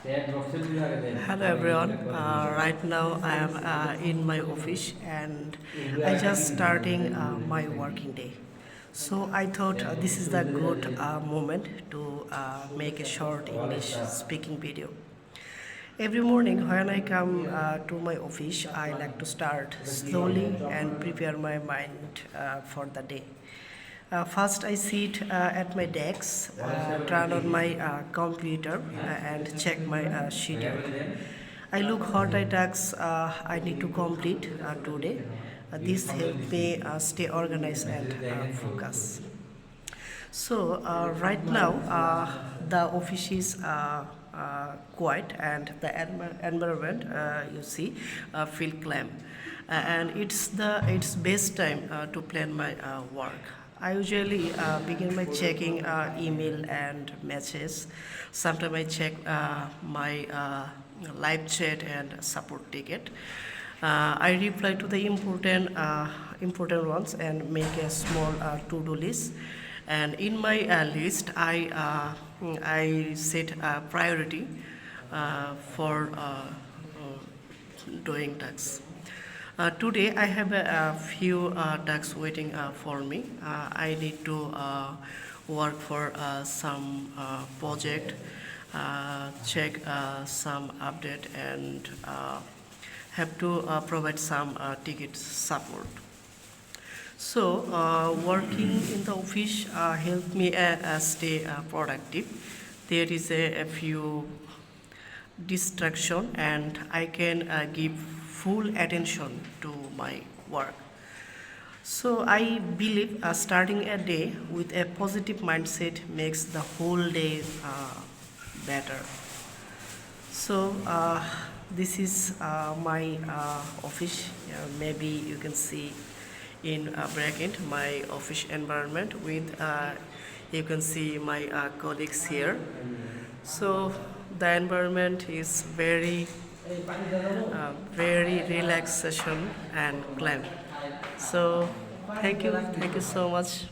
Hello everyone. Right now I am in my office and I just starting my working day. So I thought this is the good moment to make a short English speaking video. Every morning when I come to my office, I like to start slowly and prepare my mind for the day. First, I sit at my desk, turn on my computer, and check my schedule. I look what tasks I need to complete today. This helps me stay organized and focus. So right now the office is quiet and the environment you see feel calm, and it's best time to plan my work. I usually begin by checking email and messages. Sometimes I check my live chat and support ticket. I reply to the important ones and make a small to-do list. And in my list, I set a priority for doing tasks. Today I have a few tasks waiting for me. I need to work for some project, check some update, and have to provide some ticket support. So, working in the office helped me stay productive. There is a few distraction, and I can give full attention to my work. So, I believe starting a day with a positive mindset makes the whole day better. So, this is my office. Maybe you can see in bracket my office environment with you can see my colleagues here. So the environment is very relaxation and calm. So thank you so much.